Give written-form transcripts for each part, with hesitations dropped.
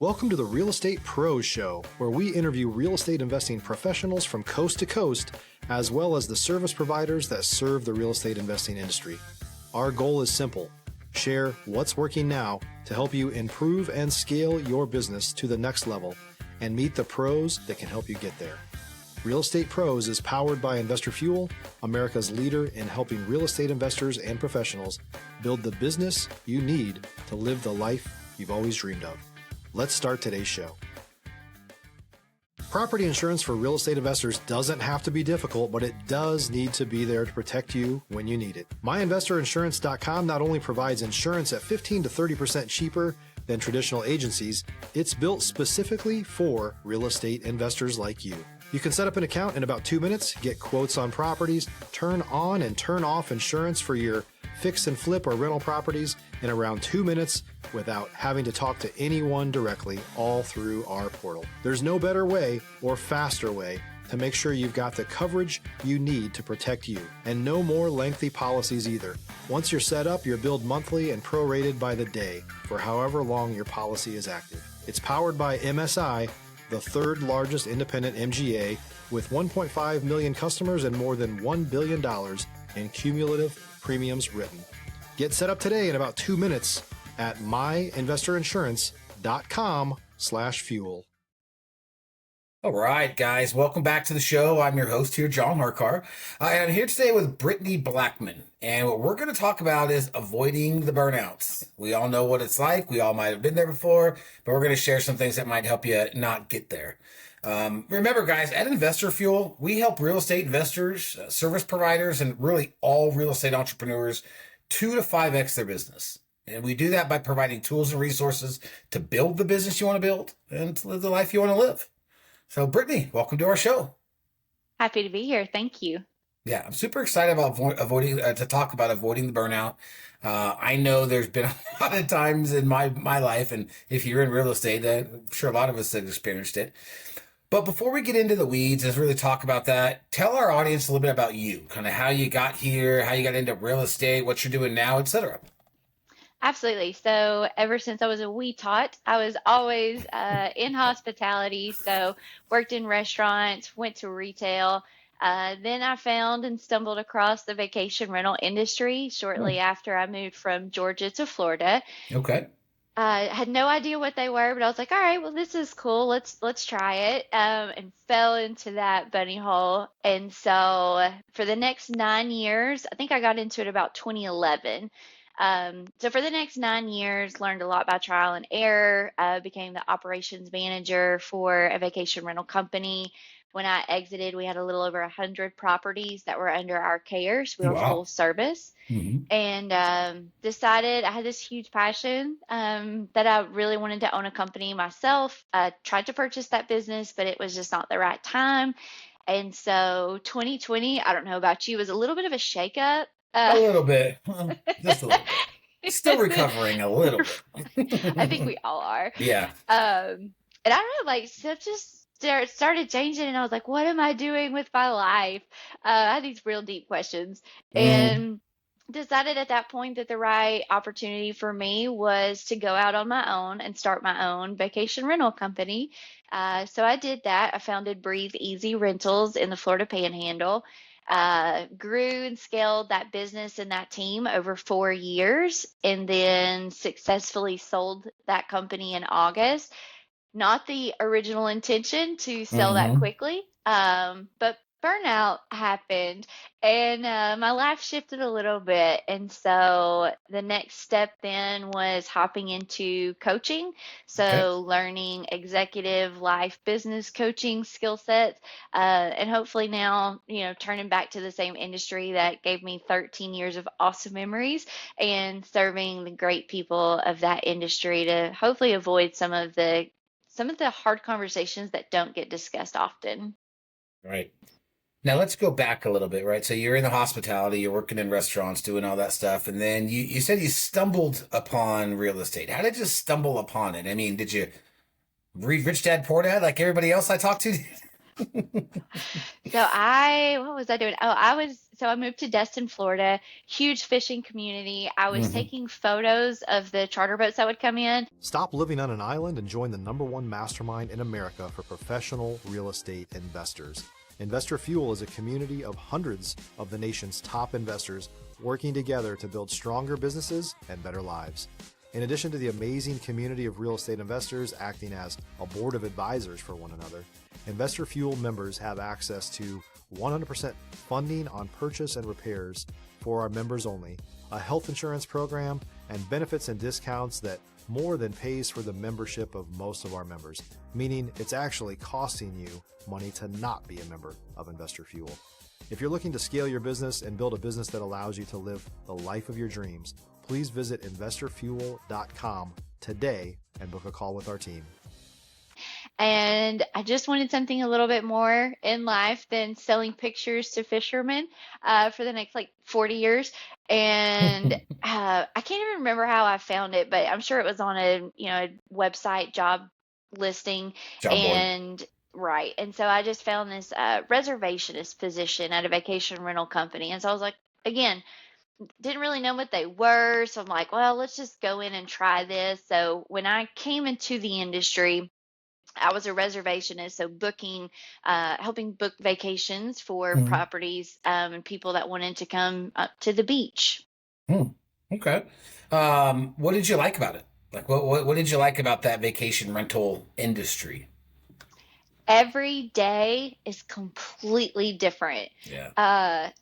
Welcome to the Real Estate Pros Show, where we interview real estate investing professionals from coast to coast, as well as the service providers that serve the real estate investing industry. Our goal is simple: share what's working now to help you improve and scale your business to the next level and meet the pros that can help you get there. Real Estate Pros is powered by Investor Fuel, America's leader in helping real estate investors and professionals build the business you need to live the life you've always dreamed of. Let's start today's show. Property insurance for real estate investors doesn't have to be difficult, but it does need to be there to protect you when you need it. MyInvestorInsurance.com not only provides insurance at 15 to 30% cheaper than traditional agencies, it's built specifically for real estate investors like you. You can set up an account in about 2 minutes, get quotes on properties, turn on and turn off insurance for your fix and flip or rental properties in around 2 minutes without having to talk to anyone directly, all through our portal. There's no better way or faster way to make sure you've got the coverage you need to protect you, and no more lengthy policies either. Once you're set up, you're billed monthly and prorated by the day for however long your policy is active. It's powered by MSI, the third largest independent MGA, with 1.5 million customers and more than $1 billion in cumulative premiums written. Get set up today in about 2 minutes at myinvestorinsurance.com/fuel. All right, guys, welcome back to the show. I'm your host here, John Harcar. I'm here today with Brittany Blackman, and what we're going to talk about is avoiding the burnouts. We all know what it's like. We all might have been there before, but we're going to share some things that might help you not get there. Remember, guys, at Investor Fuel, we help real estate investors, service providers, and really all real estate entrepreneurs 2 to 5x their business. And we do that by providing tools and resources to build the business you want to build and to live the life you want to live. So, Brittany, welcome to our show. Happy to be here. Thank you. Yeah, I'm super excited about to talk about avoiding the burnout. I know there's been a lot of times in my life, and if you're in real estate, I'm sure a lot of us have experienced it. But before we get into the weeds and really talk about that, tell our audience a little bit about you, kind of how you got here, how you got into real estate, what you're doing now, etc. Absolutely. So ever since I was a wee tot, I was always in hospitality. So worked in restaurants, went to retail. Then I found and stumbled across the vacation rental industry shortly after I moved from Georgia to Florida. Okay. I had no idea what they were, but I was like, all right, well, this is cool. Let's try it. And fell into that bunny hole. And so for the next 9 years, I think I got into it about 2011. So for the next 9 years, learned a lot by trial and error, became the operations manager for a vacation rental company. When I exited, we had a little over 100 properties that were under our care. So we were full service. Mm-hmm. And decided I had this huge passion that I really wanted to own a company myself. I tried to purchase that business, but it was just not the right time. And so 2020, I don't know about you, was a little bit of a shakeup. A little bit. Just a little bit. Still recovering a little bit. I think we all are. Yeah. And I don't know, like stuff just started changing, and I was like, what am I doing with my life? I had these real deep questions, and decided at that point that the right opportunity for me was to go out on my own and start my own vacation rental company. So I did that. I founded Breathe Easy Rentals in the Florida Panhandle. Grew and scaled that business and that team over 4 years, and then successfully sold that company in August. Not the original intention to sell that quickly, but burnout happened, and my life shifted a little bit. And so the next step then was hopping into coaching. So learning executive life business coaching skill sets, and hopefully now, turning back to the same industry that gave me 13 years of awesome memories, and serving the great people of that industry to hopefully avoid some of the hard conversations that don't get discussed often. Right. Now let's go back a little bit, right? So you're in the hospitality, you're working in restaurants, doing all that stuff. And then you said you stumbled upon real estate. How did you stumble upon it? I mean, did you read Rich Dad, Poor Dad like everybody else I talked to? What was I doing? I moved to Destin, Florida, huge fishing community. I was Hmm. taking photos of the charter boats that would come in. Stop living on an island and join the #1 mastermind in America for professional real estate investors. Investor Fuel is a community of hundreds of the nation's top investors working together to build stronger businesses and better lives. In addition to the amazing community of real estate investors acting as a board of advisors for one another, Investor Fuel members have access to 100% funding on purchase and repairs for our members only, a health insurance program, and benefits and discounts that more than pays for the membership of most of our members, meaning it's actually costing you money to not be a member of Investor Fuel. If you're looking to scale your business and build a business that allows you to live the life of your dreams, please visit investorfuel.com today and book a call with our team. And I just wanted something a little bit more in life than selling pictures to fishermen for the next like 40 years. And I can't even remember how I found it, but I'm sure it was on a website job listing. Job board. And right. And so I just found this reservationist position at a vacation rental company. And so I was like, again, didn't really know what they were. So I'm like, well, let's just go in and try this. So when I came into the industry, I was a reservationist, so helping book vacations for Mhm. properties and people that wanted to come up to the beach. Hmm. Okay. What did you like about it? Like, what did you like about that vacation rental industry? Every day is completely different. Yeah.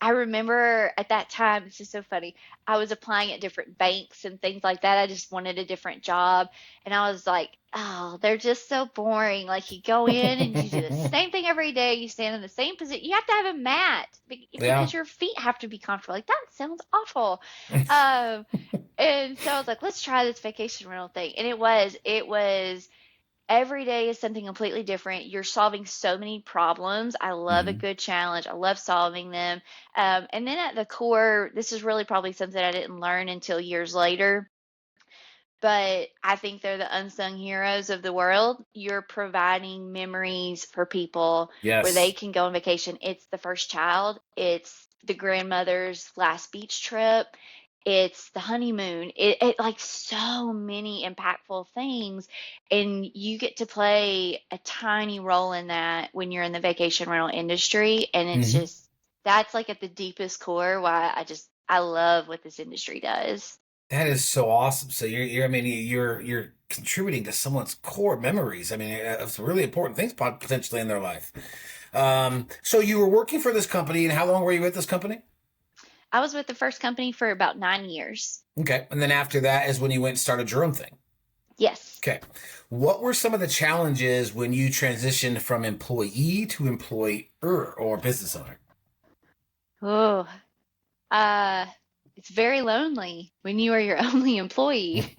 I remember at that time, this is so funny. I was applying at different banks and things like that. I just wanted a different job. And I was like, oh, they're just so boring. Like you go in and you do the same thing every day. You stand in the same position. You have to have a mat Yeah. because your feet have to be comfortable. Like that sounds awful. Um, and so I was like, let's try this vacation rental thing. And it was every day is something completely different. You're solving so many problems. I love a Hmm. good challenge. I love solving them. And then at the core, this is really probably something I didn't learn until years later, but I think they're the unsung heroes of the world. You're providing memories for people where they Yes. can go on vacation. It's the first child, it's the grandmother's last beach trip, it's the honeymoon. It like so many impactful things, and you get to play a tiny role in that when you're in the vacation rental industry. And it's Hmm. just that's like at the deepest core why I love what this industry does. That is so awesome. So I mean, you're contributing to someone's core memories. I mean, it's really important things potentially in their life. So you were working for this company, and how long were you with this company? I was with the first company for about 9 years. Okay. And then after that is when you went and started your own thing. Yes. Okay. What were some of the challenges when you transitioned from employee to employer or business owner? Oh, uh, it's very lonely when you are your only employee.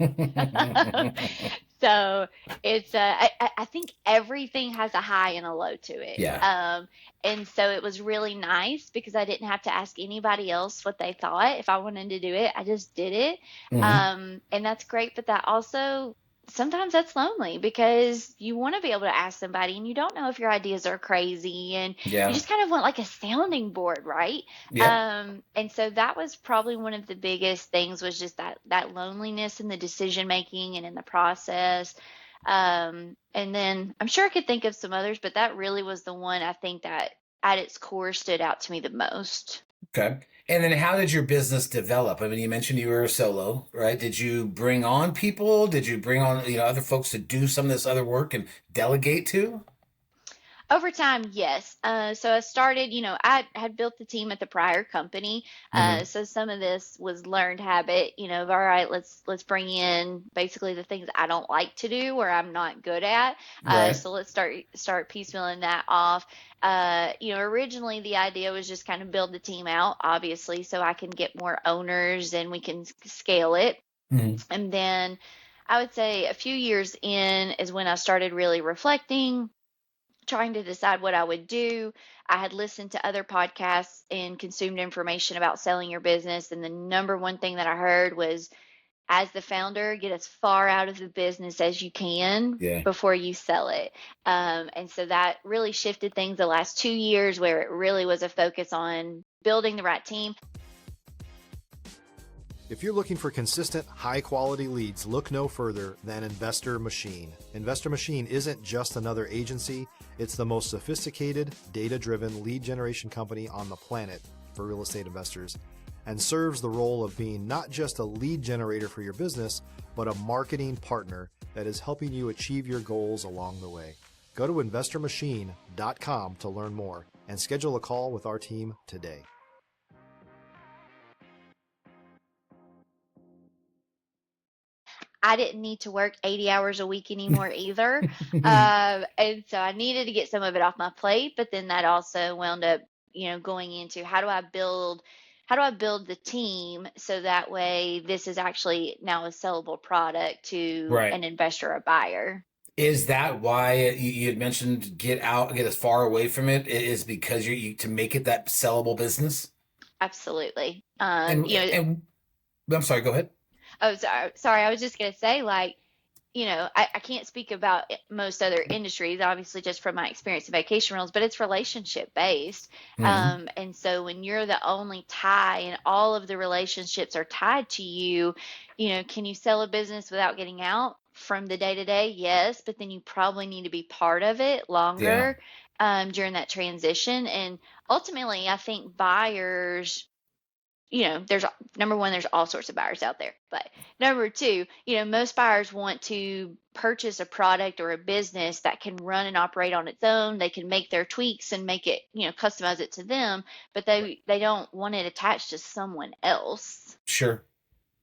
So I think everything has a high and a low to it. Yeah. And so it was really nice because I didn't have to ask anybody else what they thought. If I wanted to do it, I just did it. Hmm. And that's great. But that also, sometimes that's lonely because you want to be able to ask somebody and you don't know if your ideas are crazy and you Yeah. just kind of want like a sounding board, right? Yep. And so that was probably one of the biggest things was just that loneliness in the decision making and in the process. And then I'm sure I could think of some others, but that really was the one I think that at its core stood out to me the most. Okay. And then how did your business develop? I mean, you mentioned you were a solo, right? Did you bring on people? Did you bring on, other folks to do some of this other work and delegate to? Over time, yes. So I started, I had built the team at the prior company. Hmm. So some of this was learned habit, of all right, let's bring in basically the things I don't like to do or I'm not good at. Right. So let's start piecemealing that off. Originally the idea was just kind of build the team out, obviously, so I can get more owners and we can scale it. Hmm. And then I would say a few years in is when I started really reflecting, trying to decide what I would do. I had listened to other podcasts and consumed information about selling your business. And the number one thing that I heard was as the founder, get as far out of the business as you can Yeah. before you sell it. And so that really shifted things the last 2 years, where it really was a focus on building the right team. If you're looking for consistent, high-quality leads, look no further than Investor Machine. Investor Machine isn't just another agency. It's the most sophisticated, data-driven lead generation company on the planet for real estate investors, and serves the role of being not just a lead generator for your business, but a marketing partner that is helping you achieve your goals along the way. Go to investormachine.com to learn more and schedule a call with our team today. I didn't need to work 80 hours a week anymore either. And so I needed to get some of it off my plate, but then that also wound up, going into how do I build the team so that way this is actually now a sellable product to Right. an investor or buyer. Is that why you had mentioned get as far away from it? It is because you to make it that sellable business? Absolutely. And I'm sorry, go ahead. Oh, sorry. I was just going to say, I can't speak about most other industries, obviously, just from my experience in vacation rentals, but it's relationship based. Mhm. And so when you're the only tie and all of the relationships are tied to you, can you sell a business without getting out from the day to day? Yes, but then you probably need to be part of it Yeah. longer during that transition. And ultimately, I think buyers, there's number one, there's all sorts of buyers out there. But number two, most buyers want to purchase a product or a business that can run and operate on its own. They can make their tweaks and make it, customize it to them, but they don't want it attached to someone else. Sure.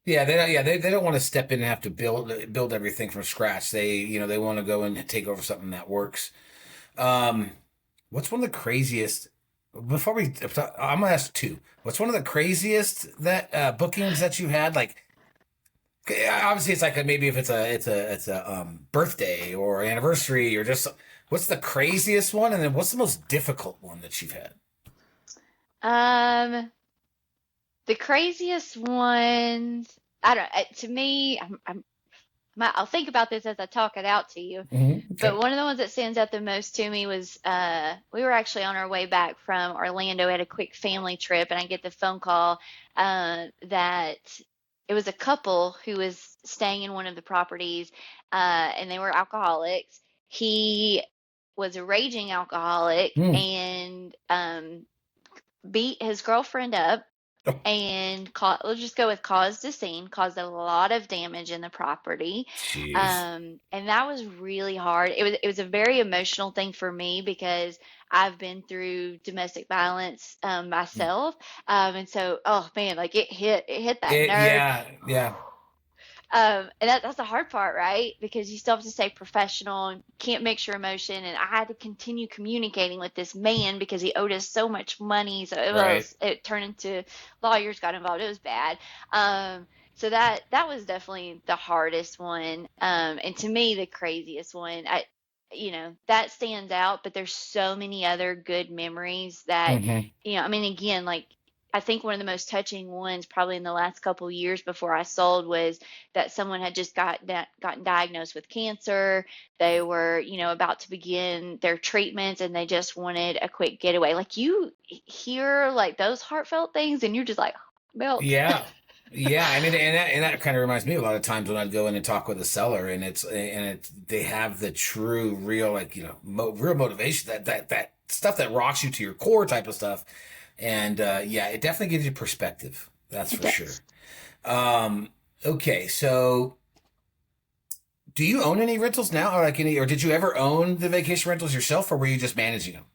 Yeah, they don't want to step in and have to build everything from scratch. They want to go and take over something that works. What's one of the craziest? Before I'm gonna ask two. What's one of the craziest that bookings that you had? Like, obviously, it's like maybe if it's a birthday or anniversary or just what's the craziest one, and then what's the most difficult one that you've had? The craziest ones, I don't. To me, I'll think about this as I talk it out to you. But Okay. one of the ones that stands out the most to me was we were actually on our way back from Orlando at a quick family trip, and I get the phone call that it was a couple who was staying in one of the properties, and they were alcoholics. He was a raging alcoholic Hmm. and beat his girlfriend up Oh, and let's just go with caused a scene, caused a lot of damage in the property. jeez. And that was really hard. It was a very emotional thing for me because I've been through domestic violence myself. And so, oh man, like it hit that nerve. Yeah, yeah. And that's the hard part, right? Because you still have to stay professional and can't mix your emotion. And I had to continue communicating with this man because he owed us so much money. So Right. it turned into lawyers got involved. It was bad. So that was definitely the hardest one. And to me, the craziest one. That stands out, but there's so many other good memories that, Hmm. I mean, again, like I think one of the most touching ones probably in the last couple of years before I sold was that someone had just gotten diagnosed with cancer. They were, about to begin their treatments and they just wanted a quick getaway. Like you hear like those heartfelt things and you're just like melt. Yeah. Yeah, I mean, and that kind of reminds me a lot of times when I'd go in and talk with a seller, and they have the true, real, like real motivation, that stuff that rocks you to your core type of stuff, and yeah, it definitely gives you perspective. That's It for sure. does. Okay, so do you own any rentals now, or did you ever own the vacation rentals yourself, or were you just managing them?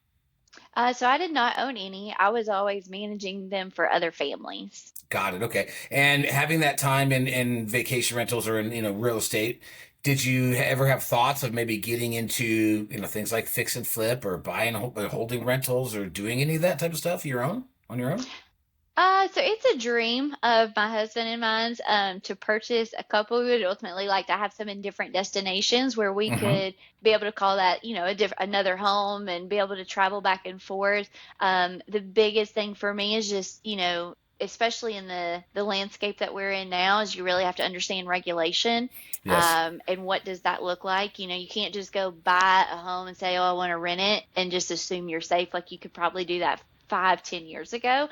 So I did not own any. I was always managing them for other families. Got it. Okay. And having that time in vacation rentals or in, real estate, did you ever have thoughts of maybe getting into, things like fix and flip or buying holding rentals or doing any of that type of stuff on your own? So it's a dream of my husband and mine's to purchase a couple. We would ultimately like to have some in different destinations where we Hmm. could be able to call that, another home and be able to travel back and forth. The biggest thing for me is just, especially in the landscape that we're in now, is you really have to understand regulation. Yes. And what does that look like? You can't just go buy a home and say, oh, I want to rent it and just assume you're safe. Like you could probably do that 5-10 years ago.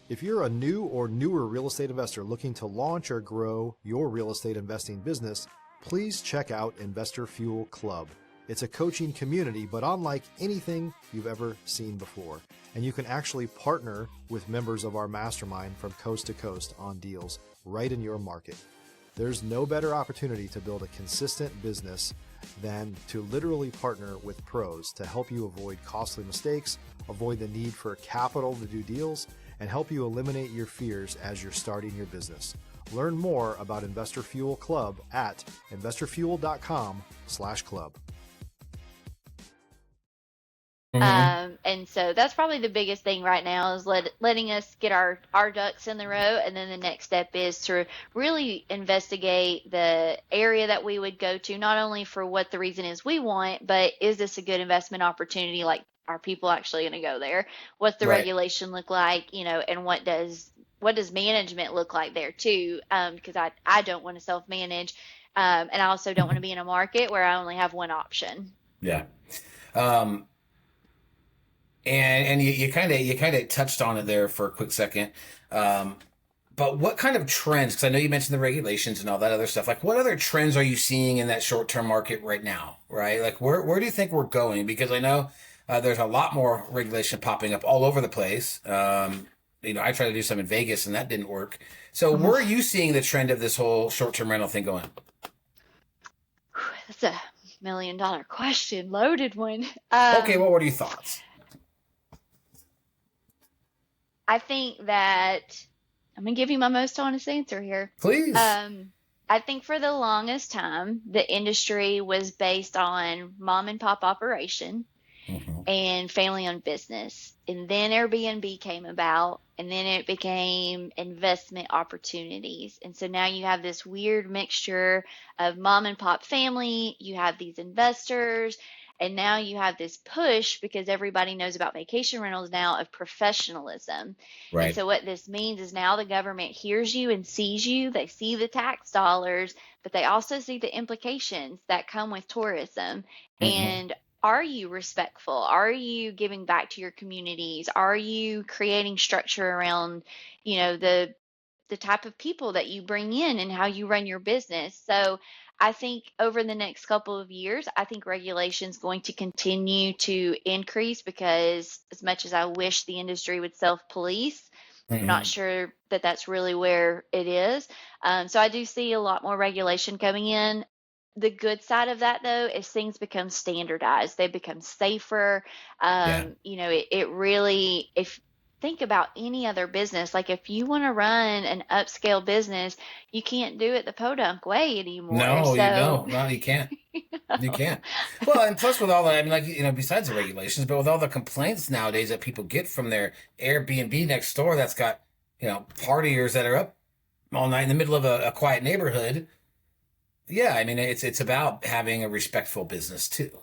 If you're a new or newer real estate investor looking to launch or grow your real estate investing business, please check out Investor Fuel Club. It's a coaching community, but unlike anything you've ever seen before. And you can actually partner with members of our mastermind from coast to coast on deals right in your market. There's no better opportunity to build a consistent business than to literally partner with pros to help you avoid costly mistakes, avoid the need for capital to do deals, and help you eliminate your fears as you're starting your business. Learn more about Investor Fuel Club at investorfuel.com/club. And so that's probably the biggest thing right now is letting us get our ducks in the row. And then the next step is to really investigate the area that we would go to, not only for what the reason is we want, but is this a good investment opportunity? Like, are people actually going to go there? What's the regulation look like? And what does management look like there too? Because I don't want to self-manage. And I also don't want to be in a market where I only have one option. Yeah. And you kind of touched on it there for a quick second. But what kind of trends, because I know you mentioned the regulations and all that other stuff, like what other trends are you seeing in that short-term market right now, right? Like where do you think we're going? Because I know there's a lot more regulation popping up all over the place. I tried to do some in Vegas and that didn't work. So where are you seeing the trend of this whole short-term rental thing going? That's a $1 million question, loaded one. Okay, well, what are your thoughts? I think that I'm going to give you my most honest answer here. Please. I think for the longest time, the industry was based on mom and pop operation and family owned business. And then Airbnb came about, and then it became investment opportunities. And so now you have this weird mixture of mom and pop family, you have these investors, and now you have this push, because everybody knows about vacation rentals now, of professionalism. Right. And so what this means is now the government hears you and sees you. They see the tax dollars, but they also see the implications that come with tourism. And are you respectful? Are you giving back to your communities? Are you creating structure around, the type of people that you bring in and how you run your business? So I think over the next couple of years, I think regulation is going to continue to increase, because as much as I wish the industry would self-police, I'm not sure that that's really where it is. So I do see a lot more regulation coming in. The good side of that, though, is things become standardized. They become safer. It really, if think about any other business, like if you want to run an upscale business, you can't do it the podunk way anymore. No, you can't. You can't. Well, and plus with all that, besides the regulations, but with all the complaints nowadays that people get from their Airbnb next door that's got, partiers that are up all night in the middle of a quiet neighborhood. Yeah, it's about having a respectful business too.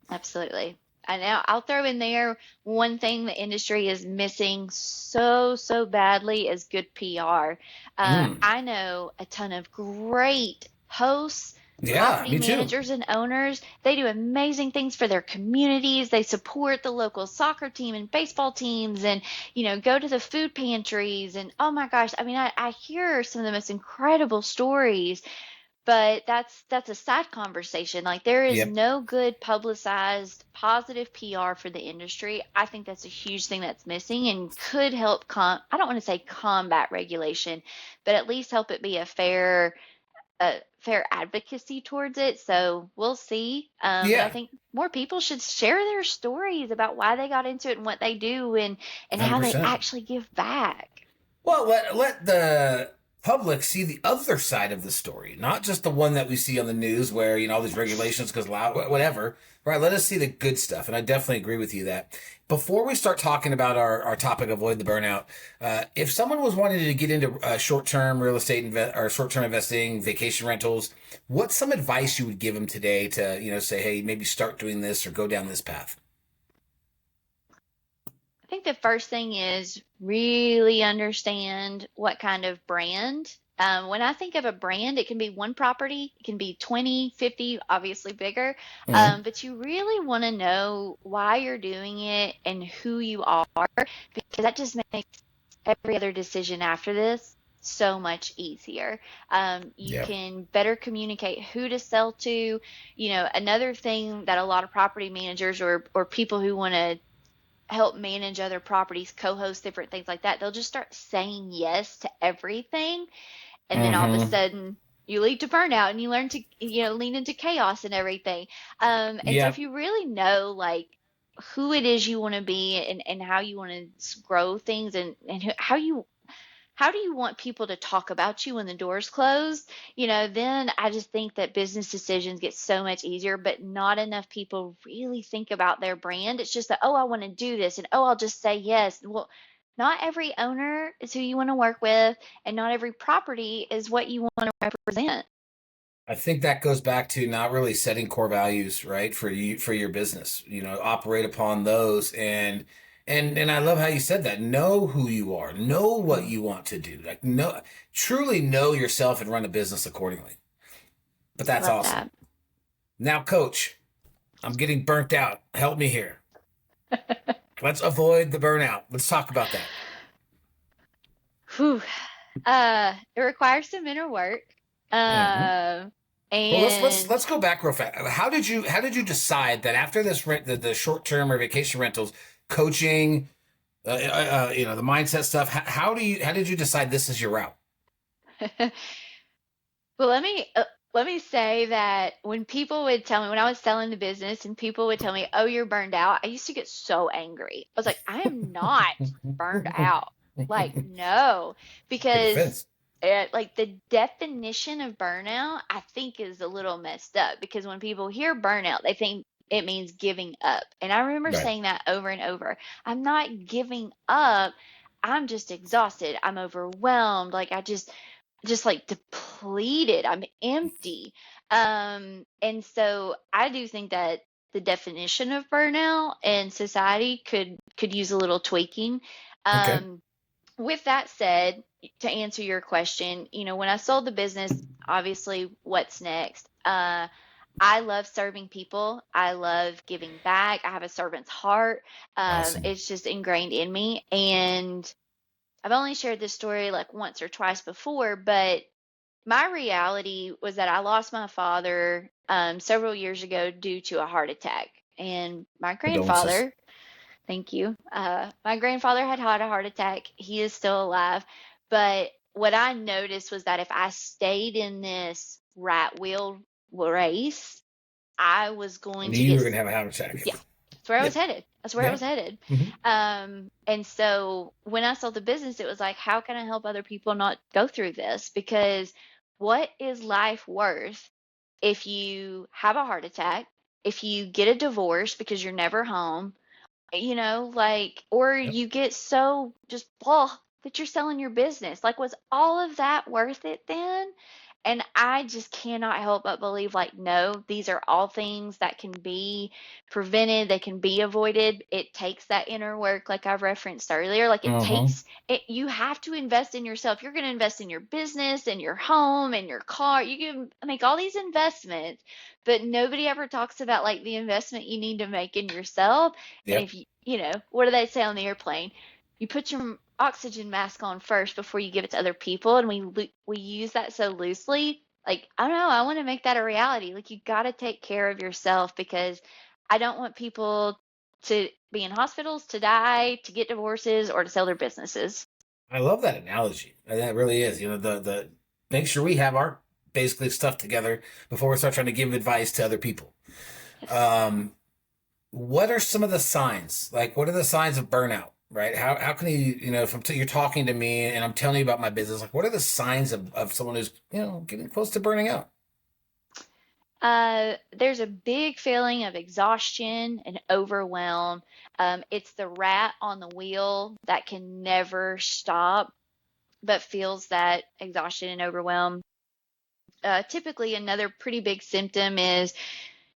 Absolutely. And now I'll throw in there one thing the industry is missing so badly is good PR. I know a ton of great hosts, property managers, and owners. They do amazing things for their communities. They support the local soccer team and baseball teams, and go to the food pantries. And oh my gosh, I hear some of the most incredible stories. But that's a side conversation. Like, there is no good publicized positive PR for the industry. I think that's a huge thing that's missing and could help I don't want to say combat regulation, but at least help it be a fair advocacy towards it. So we'll see. But I think more people should share their stories about why they got into it and what they do and how they actually give back. Well, let the public see the other side of the story, not just the one that we see on the news where, all these regulations because loud, whatever, right? Let us see the good stuff. And I definitely agree with you that before we start talking about our topic, avoid the burnout, if someone was wanting to get into short-term real estate or short-term investing, vacation rentals, what's some advice you would give them today to, say, hey, maybe start doing this or go down this path? think the first thing is really understand what kind of brand. When I think of a brand, it can be one property, it can be 20, 50, obviously bigger. Hmm. But you really want to know why you're doing it and who you are, because that just makes every other decision after this so much easier. You Yeah. can better communicate who to sell to. Another thing that a lot of property managers or people who want to help manage other properties, co-host different things like that, they'll just start saying yes to everything, and then all of a Hmm. sudden you lead to burnout and you learn to lean into chaos and everything. And so Yeah. if you really know like who it is you want to be and how you want to grow things and how do you want people to talk about you when the door's closed? Then I just think that business decisions get so much easier, but not enough people really think about their brand. It's just that, oh, I want to do this, and oh, I'll just say yes. Well, not every owner is who you want to work with, and not every property is what you want to represent. I think that goes back to not really setting core values, right, for you, for your business. Operate upon those, and I love how you said that. Know who you are, know what Mm, you want to do. Like, know, truly know yourself and run a business accordingly. But that's love awesome. that. Now, coach, I'm getting burnt out. Help me here. Let's avoid the burnout. Let's talk about that. Whew. It requires some inner work. Hmm. Um, Well, let's and let's go back real fast. How did you decide that after this rent, the short term or vacation rentals, coaching, the mindset stuff? How did you decide this is your route? Well, let me say that when people would tell me when I was selling the business and people would tell me, "Oh, you're burned out," I used to get so angry. I was like, "I am not burned out. Like, no," Take because offense. like the definition of burnout, I think is a little messed up because when people hear burnout, they think it means giving up. And I remember Right. saying that over and over. I'm not giving up. I'm just exhausted. I'm overwhelmed. Like I just like depleted. I'm empty. And so I do think that the definition of burnout in society could use a little tweaking. Okay. Um, with that said, to answer your question, when I sold the business, obviously, what's next? I love serving people. I love giving back. I have a servant's heart. Awesome. It's just ingrained in me. And I've only shared this story like once or twice before, but my reality was that I lost my father several years ago due to a heart attack. And my Condolences. grandfather, thank you, my grandfather had a heart attack. He is still alive. But what I noticed was that if I stayed in this rat wheel race, I was going to You get, were gonna have a heart attack. yeah, that's where I was Yep. headed. That's where I Yeah. was headed. Hmm. And so when I sold the business, it was like, how can I help other people not go through this? Because what is life worth if you have a heart attack, if you get a divorce because you're never home, like, or Yep. you get so just blah that you're selling your business? Like, was all of that worth it then? And I just cannot help but believe, like, no, these are all things that can be prevented, they can be avoided. It takes that inner work, like I've referenced earlier. Like, it Uh-huh. takes it, you have to invest in yourself. You're going to invest in your business and your home and your car. You can make all these investments, but nobody ever talks about like the investment you need to make in yourself. And Yep. if what do they say on the airplane? You put your oxygen mask on first before you give it to other people, and we use that so loosely. Like, I don't know, I want to make that a reality. Like, you got to take care of yourself because I don't want people to be in hospitals, to die, to get divorces, or to sell their businesses. I love that analogy. That really is. The make sure we have our basically stuff together before we start trying to give advice to other people. Yes. Um, what are some of the signs? Like, what are the signs of burnout? Right? How can if you're talking to me and I'm telling you about my business, like, what are the signs of someone who's getting close to burning out? There's a big feeling of exhaustion and overwhelm. It's the rat on the wheel that can never stop, but feels that exhaustion and overwhelm. Typically, another pretty big symptom is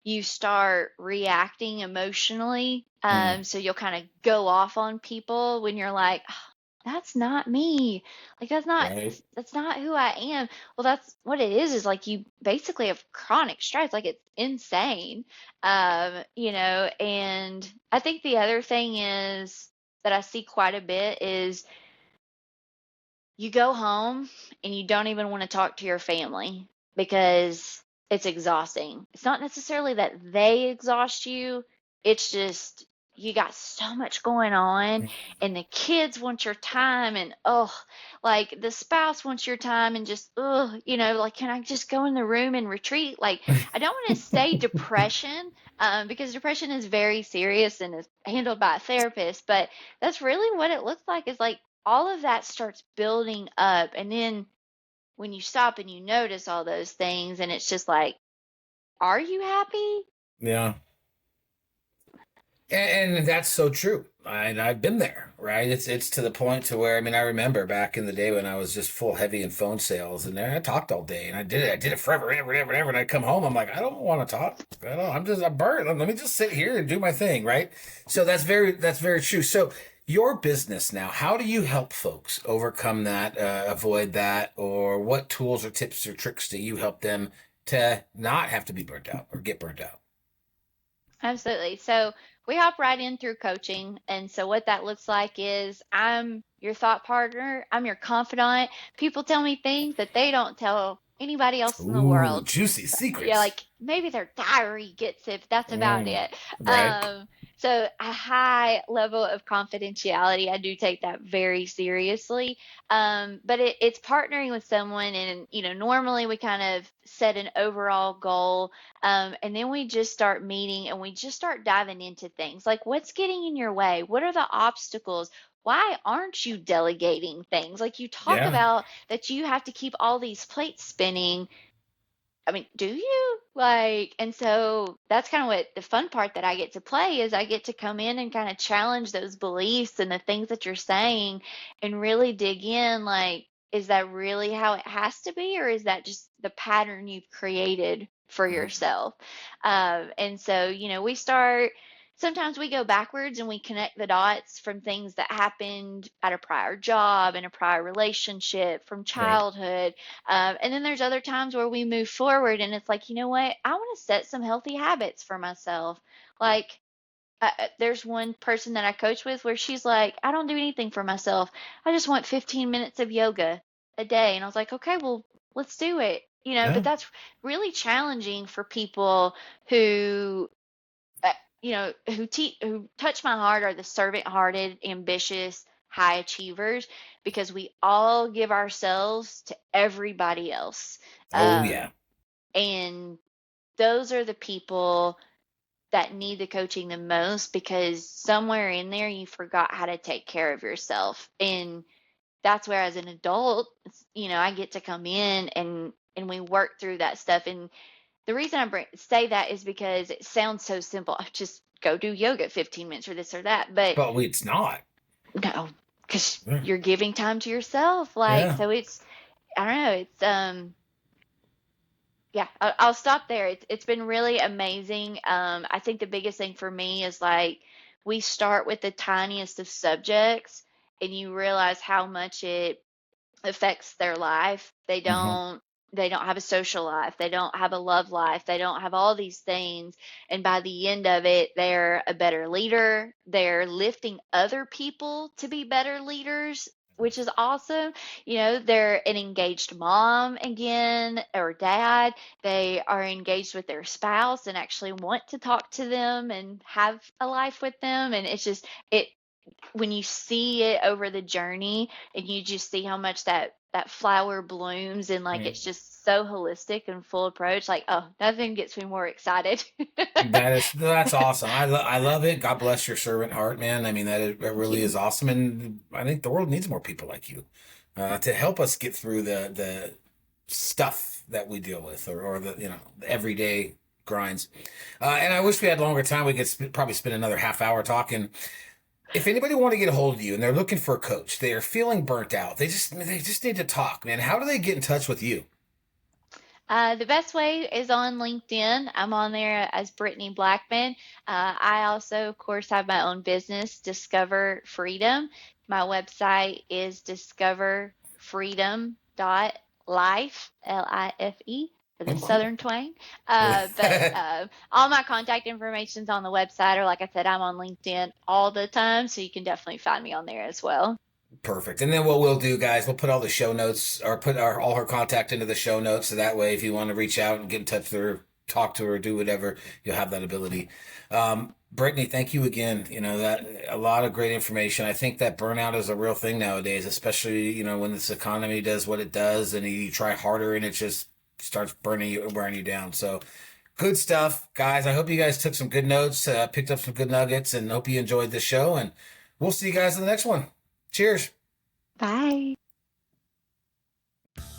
you start reacting emotionally. Mm, So you'll kind of go off on people when you're like, "Oh, that's not me. Like right. that's not who I am." Well, that's what it is like you basically have chronic stress. Like it's insane. And I think the other thing is that I see quite a bit is you go home and you don't even want to talk to your family because it's exhausting. It's not necessarily that they exhaust you, it's just you got so much going on, and the kids want your time, and like the spouse wants your time, and just like, can I just go in the room and retreat? Like, I don't want to say depression, because depression is very serious and is handled by a therapist, but that's really what it looks like, is like all of that starts building up. And then when you stop and you notice all those things, and it's just like, are you happy? Yeah. And that's so true. And I've been there, right? It's to the point to where, I mean, I remember back in the day when I was just full heavy in phone sales, and then I talked all day, and I did it forever, ever, ever, ever. And I come home, I'm like, I don't want to talk. I'm burnt. Let me just sit here and do my thing, right? So that's very true. So your business now, how do you help folks overcome that, avoid that, or what tools or tips or tricks do you help them to not have to be burnt out or get burnt out? Absolutely. So we hop right in through coaching. And so what that looks like is I'm your thought partner, I'm your confidant. People tell me things that they don't tell anybody else in the Ooh, world. juicy Yeah, secrets. like maybe their diary gets it, but that's about Mm, it. right. Um, so a high level of confidentiality, I do take that very seriously. But it's partnering with someone, and normally we kind of set an overall goal, and then we just start meeting and we just start diving into things like, what's getting in your way? What are the obstacles? Why aren't you delegating things? Like, you talk Yeah. about that you have to keep all these plates spinning. I mean, do you? Like, and so that's kind of what the fun part that I get to play is, I get to come in and kind of challenge those beliefs and the things that you're saying, and really dig in. Like, is that really how it has to be, or is that just the pattern you've created for Mhm. yourself? And so, sometimes we go backwards and we connect the dots from things that happened at a prior job, in a prior relationship, from Right. childhood, and then there's other times where we move forward and it's like, you know what? I want to set some healthy habits for myself. Like, there's one person that I coach with where she's like, I don't do anything for myself. I just want 15 minutes of yoga a day. And I was like, okay, well, let's do it. But Yeah. that's really challenging for people who who touch my heart, are the servant-hearted, ambitious, high achievers, because we all give ourselves to everybody else. Oh, yeah. Um, and those are the people that need the coaching the most, because somewhere in there you forgot how to take care of yourself. And that's where, as an adult, I get to come in and we work through that stuff. And the reason say that is because it sounds so simple. Just go do yoga 15 minutes or this or that. But But it's not. no, because Yeah. you're giving time to yourself. Like, Yeah. so I don't know. Yeah, I'll stop there. It's been really amazing. I think the biggest thing for me is like, we start with the tiniest of subjects, and you realize how much it affects their life. Hmm. They don't have a social life. They don't have a love life. They don't have all these things. And by the end of it, they're a better leader. They're lifting other people to be better leaders, which is awesome. They're an engaged mom again, or dad. They are engaged with their spouse and actually want to talk to them and have a life with them. And it's just, it when you see it over the journey, and you just see how much that flower blooms, and like, it's just so holistic and full approach. Like, oh, nothing gets me more excited. That's awesome. I love it. God bless your servant heart, man. I mean, that Thank really you. is awesome, and I think the world needs more people like you, to help us get through the stuff that we deal with, or the everyday grinds. And I wish we had longer time. We could probably spend another half hour talking. If anybody want to get a hold of you and they're looking for a coach, they are feeling burnt out. They just need to talk, man. How do they get in touch with you? The best way is on LinkedIn. I'm on there as Brittany Blackman. I also, of course, have my own business, Discover Freedom. My website is discoverfreedom.life, Life, for the Okay. Southern twang. But all my contact information's on the website, or like I said, I'm on LinkedIn all the time, so you can definitely find me on there as well. Perfect. And then what we'll do, guys, we'll put all the show notes or put all her contact into the show notes. So that way, if you want to reach out and get in touch with her, talk to her, do whatever, you'll have that ability. Brittany, thank you again. You know, that a lot of great information. I think that burnout is a real thing nowadays, especially, you know, when this economy does what it does and you try harder and it just starts wearing you down. So good stuff, guys. I hope you guys took some good notes, picked up some good nuggets, and hope you enjoyed the show. And we'll see you guys in the next one. Cheers. Bye.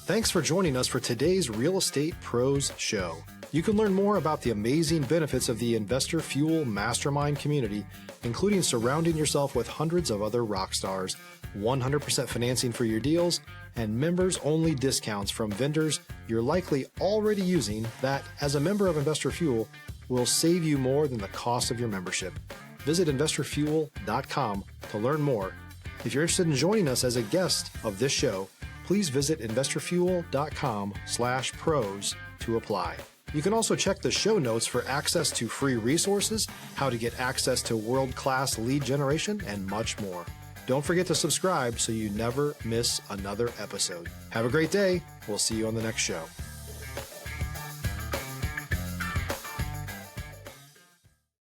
Thanks for joining us for today's Real Estate Pros Show. You can learn more about the amazing benefits of the Investor Fuel Mastermind community, including surrounding yourself with hundreds of other rock stars, 100% financing for your deals, and members-only discounts from vendors you're likely already using that, as a member of Investor Fuel, will save you more than the cost of your membership. Visit investorfuel.com to learn more. If you're interested in joining us as a guest of this show, please visit investorfuel.com/pros to apply. You can also check the show notes for access to free resources, how to get access to world-class lead generation, and much more. Don't forget to subscribe so you never miss another episode. Have a great day. We'll see you on the next show.